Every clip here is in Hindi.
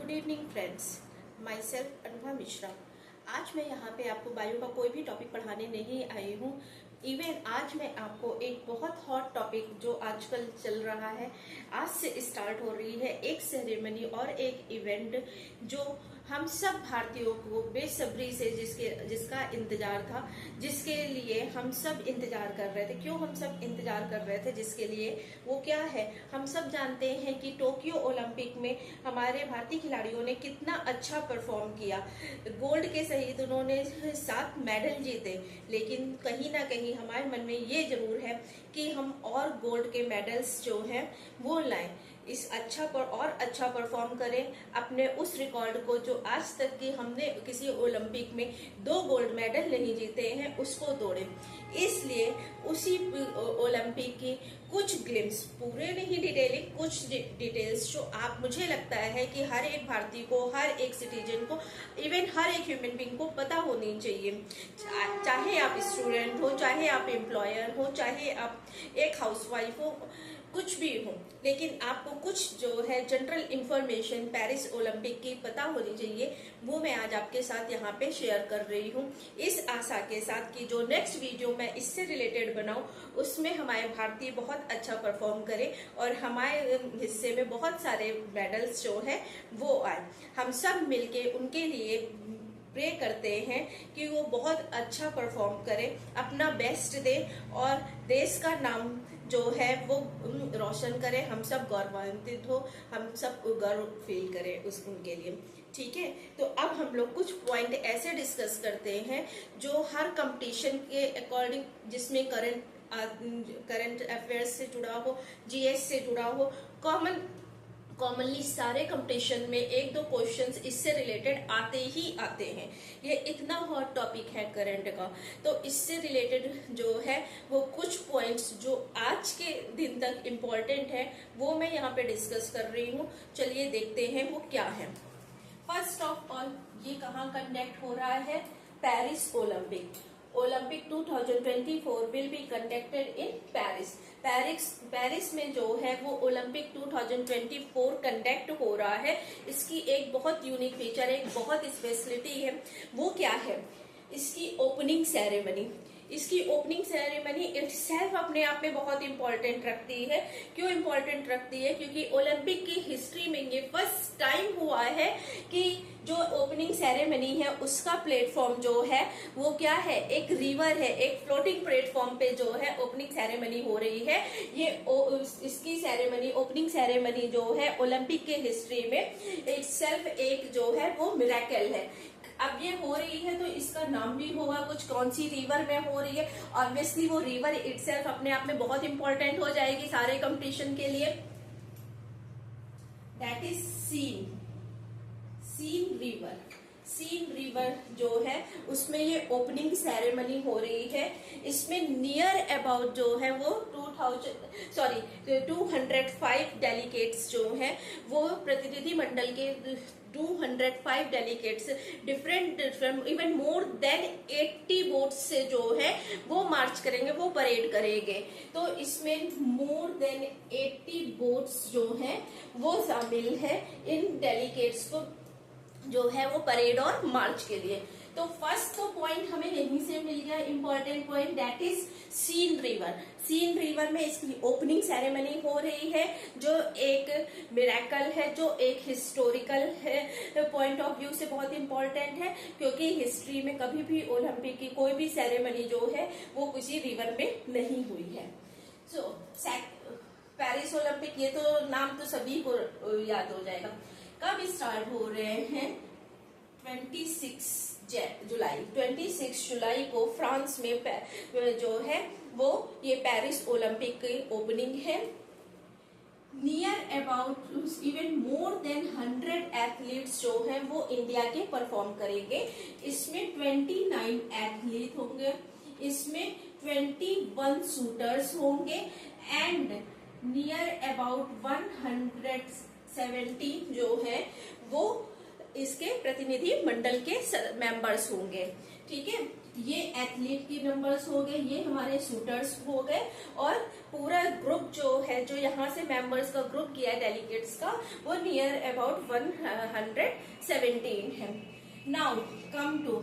Good evening friends, my self Anubha Mishra. आज मैं यहाँ पे आपको बायो का कोई भी टॉपिक पढ़ाने नहीं आई हूँ। इवन आज मैं आपको एक बहुत हॉट टॉपिक जो आजकल चल रहा है, आज से स्टार्ट हो रही है एक सेरेमनी और एक इवेंट जो हम सब भारतीयों को बेसब्री से जिसका इंतजार था, जिसके लिए हम सब इंतजार कर रहे थे। क्यों हम सब इंतजार कर रहे थे जिसके लिए, वो क्या है? हम सब जानते हैं कि टोक्यो ओलंपिक में हमारे भारतीय खिलाड़ियों ने कितना अच्छा परफॉर्म किया। गोल्ड के सहित उन्होंने 7 मेडल जीते, लेकिन कहीं ना कहीं हमारे मन में ये जरूर है कि हम और गोल्ड के मेडल्स जो हैं वो लाएं, इस अच्छा परफॉर्म करें, अपने उस रिकॉर्ड को जो आज तक की हमने किसी ओलंपिक में 2 गोल्ड मेडल नहीं जीते हैं उसको तोड़ें। इसलिए उसी ओलंपिक की कुछ ग्लिम्स, पूरे नहीं डिटेलिंग, कुछ डिटेल्स जो आप, मुझे लगता है कि हर एक भारतीय को, हर एक सिटीजन को, इवन हर एक ह्यूमन बीइंग को पता होनी चाहिए। चाहे आप स्टूडेंट हो, चाहे आप एम्प्लॉयर हो, चाहे आप एक हाउसवाइफ हो, कुछ भी हो, लेकिन आपको कुछ जो है जनरल इंफॉर्मेशन पेरिस ओलंपिक की पता होनी चाहिए। वो मैं आज आपके साथ यहाँ पे शेयर कर रही हूँ, इस आशा के साथ कि जो नेक्स्ट वीडियो मैं इससे रिलेटेड बनाऊं उसमें हमारे भारतीय बहुत अच्छा परफॉर्म करे और हमारे हिस्से में बहुत सारे मेडल्स जो है वो आए। हम सब मिलके उनके लिए प्रे करते हैं कि वो बहुत अच्छा परफॉर्म करे, अपना बेस्ट दे और देश का नाम जो है वो रोशन करे। हम सब गौरवान्वित हो, हम सब गर्व फील करें उनके लिए। ठीक है, तो अब हम लोग कुछ पॉइंट ऐसे डिस्कस करते हैं जो हर कंपटीशन के अकॉर्डिंग, जिसमें करंट अफेयर्स से जुड़ा हो, जीएस से जुड़ा हो, कॉमनली सारे कंपटीशन में 1-2 क्वेश्चंस इससे रिलेटेड आते ही आते हैं। ये इतना हॉट टॉपिक है करंट का, तो इससे रिलेटेड जो है वो कुछ पॉइंट्स जो आज के दिन तक इम्पोर्टेंट है वो मैं यहाँ पे डिस्कस कर रही हूँ। चलिए देखते हैं वो क्या है। फर्स्ट ऑफ ऑल, ये कहाँ कंडक्ट हो रहा है? Paris Olympic 2024 will be conducted in Paris. Paris में जो है वो ओलंपिक 2024 कंडक्ट हो रहा है। इसकी एक बहुत यूनिक फीचर, एक बहुत स्पेशलिटी है। वो क्या है? इसकी ओपनिंग सेरेमनी इटसेल्फ अपने आप में बहुत इंपॉर्टेंट रखती है। क्यों इंपॉर्टेंट रखती है? क्योंकि ओलंपिक की हिस्ट्री में ये फर्स्ट टाइम हुआ है कि जो ओपनिंग सेरेमनी है उसका प्लेटफॉर्म जो है वो क्या है? एक रिवर है, एक फ्लोटिंग प्लेटफॉर्म पे जो है ओपनिंग सेरेमनी हो रही है। ये इसकी सेरेमनी, ओपनिंग सेरेमनी जो है ओलंपिक के हिस्ट्री में इटसेल्फ एक जो है वो मिरेकल है। अब ये हो रही है तो इसका नाम भी होगा कुछ, कौन सी रिवर में हो रही है। ऑब्वियसली वो रिवर इटसेल्फ अपने आप में बहुत इंपॉर्टेंट हो जाएगी सारे कंपटीशन के लिए। दैट इज सीन रिवर जो है उसमें ये ओपनिंग सेरेमनी हो रही है। इसमें नियर अबाउट जो है वो 205 डेलीगेट्स जो हैं वो प्रतिनिधि मंडल के 205 delegates different even more than 80 boats से जो है वो मार्च करेंगे, वो परेड करेंगे। तो इसमें मोर देन 80 बोट्स जो हैं वो शामिल है इन डेलीगेट्स को जो है वो परेड और मार्च के लिए। तो फर्स्ट तो पॉइंट हमें यहीं से मिल गया, important point, that is Seine river में इसकी ओपनिंग सेरेमनी हो रही है, जो एक मिरेकल है, जो एक हिस्टोरिकल है, पॉइंट ऑफ व्यू से बहुत इंपॉर्टेंट है। क्योंकि हिस्ट्री में कभी भी ओलंपिक की कोई भी सेरेमनी जो है वो किसी रिवर में नहीं हुई है। सो पेरिस ओलंपिक, ये तो नाम तो सभी को याद हो जाएगा। कब स्टार्ट हो रहे हैं? 26 जुलाई को फ्रांस में जो है वो ये पेरिस ओलंपिक की ओपनिंग है। Near about even more than 100 athletes जो है वो इंडिया के परफॉर्म करेंगे। इसमें 29 एथलीट होंगे, इसमें 21 शूटर्स होंगे एंड नियर अबाउट 170 जो है वो इसके प्रतिनिधि मंडल के मेंबर्स होंगे। ठीक है, ये एथलीट की नंबर्स हो गए, ये हमारे शूटर्स हो गए, और पूरा ग्रुप जो है, जो यहाँ से मेंबर्स का ग्रुप किया है डेलीगेट्स का, वो नियर अबाउट 117 है। नाउ कम टू,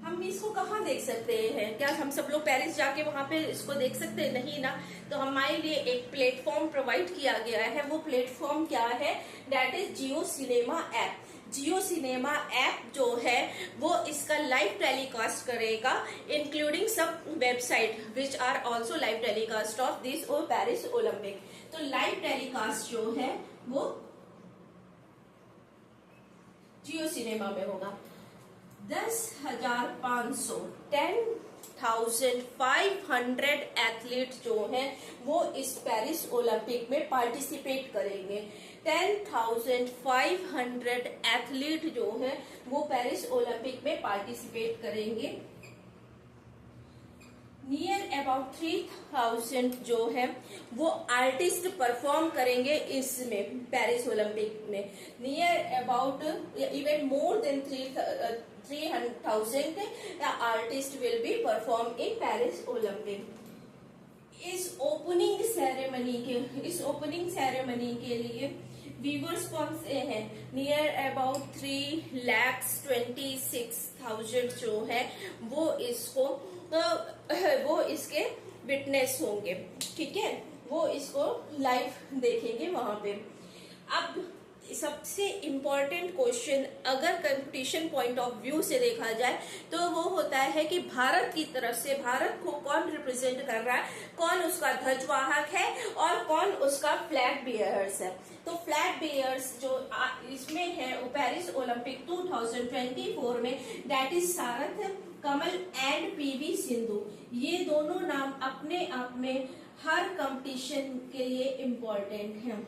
हम इसको कहाँ देख सकते हैं? क्या हम सब लोग पेरिस जाके वहां पे इसको देख सकते हैं? नहीं ना। तो हमारे लिए एक प्लेटफॉर्म प्रोवाइड किया गया है। वो प्लेटफॉर्म क्या है? That is Jio cinema app. Jio cinema app जो है वो इसका लाइव टेलीकास्ट करेगा, इंक्लूडिंग सब website which are also live telecast of this और पेरिस ओलंपिक। तो लाइव टेलीकास्ट जो है वो जियो सिनेमा में होगा। 10,500 10,500 एथलीट जो हैं वो इस पेरिस ओलंपिक में पार्टिसिपेट करेंगे। 10,500 एथलीट जो हैं वो पेरिस ओलंपिक में पार्टिसिपेट करेंगे। नियर अबाउट 3,000 जो है वो आर्टिस्ट परफॉर्म करेंगे इसमें, पेरिस ओलंपिक में। Near about even more than 300,000 artist will be perform in Paris Olympic. इस ओपनिंग सेरेमनी के लिए व्यूअर्स कौन से हैं? नियर अबाउट 3,26,000 जो है वो इसके विटनेस होंगे। ठीक है, वो इसको लाइव देखेंगे वहां पे। अब सबसे इम्पोर्टेंट क्वेश्चन अगर कंपटीशन पॉइंट ऑफ व्यू से देखा जाए तो वो होता है कि भारत की तरफ से भारत को कौन रिप्रेजेंट कर रहा है, कौन उसका ध्वजवाहक है और कौन उसका फ्लैग बेयर्स है। तो फ्लैग बेयर्स जो इसमें है पेरिस ओलंपिक 2024 में, that is Sarath Kamal and PV Sindhu. ये दोनों नाम अपने आप में हर कंपटीशन के लिए इम्पोर्टेंट हैं।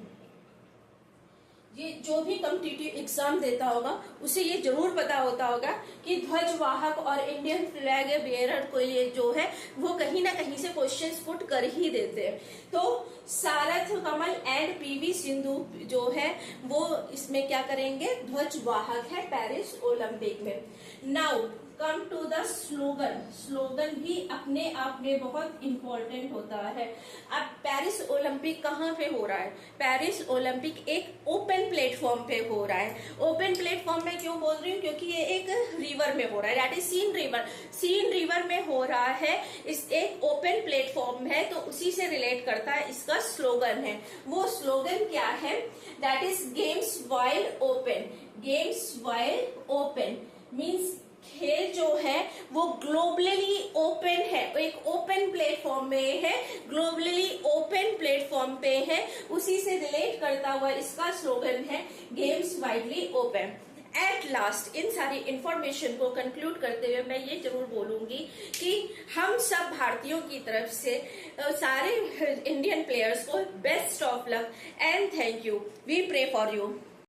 ये जो भी कॉम्पिटिटिव एग्जाम देता होगा उसे ये जरूर पता होता होगा कि ध्वजवाहक और इंडियन फ्लैग बेयरर को लिए जो है वो कहीं ना कहीं से क्वेश्चंस पुट कर ही देते हैं। तो सारथ कमल एंड पीवी सिंधु जो है वो इसमें क्या करेंगे? ध्वजवाहक है पेरिस ओलंपिक में। Now come to the slogan. Slogan भी अपने आप में बहुत इंपॉर्टेंट होता है। अब पेरिस ओलंपिक कहाँ पे हो रहा है? पेरिस ओलंपिक एक ओपन प्लेटफॉर्म पे हो रहा है। ओपन प्लेटफॉर्म में क्यों बोल रही हूँ? क्योंकि ये एक रिवर में हो रहा है, that is Seine river. Seine river में हो रहा है, इस एक ओपन प्लेटफॉर्म है, तो उसी से रिलेट करता है इसका स्लोगन है। वो स्लोगन क्या है? That is games while open. Games while open means खेल जो है वो ग्लोबली ओपन है, एक ओपन प्लेटफॉर्म में है, ग्लोबली ओपन प्लेटफॉर्म पे है, उसी से रिलेट करता हुआ इसका स्लोगन है games widely open. At last in सारी इंफॉर्मेशन को कंक्लूड करते हुए मैं ये जरूर बोलूंगी कि हम सब भारतीयों की तरफ से सारे इंडियन प्लेयर्स को best of luck and thank you. We pray for you.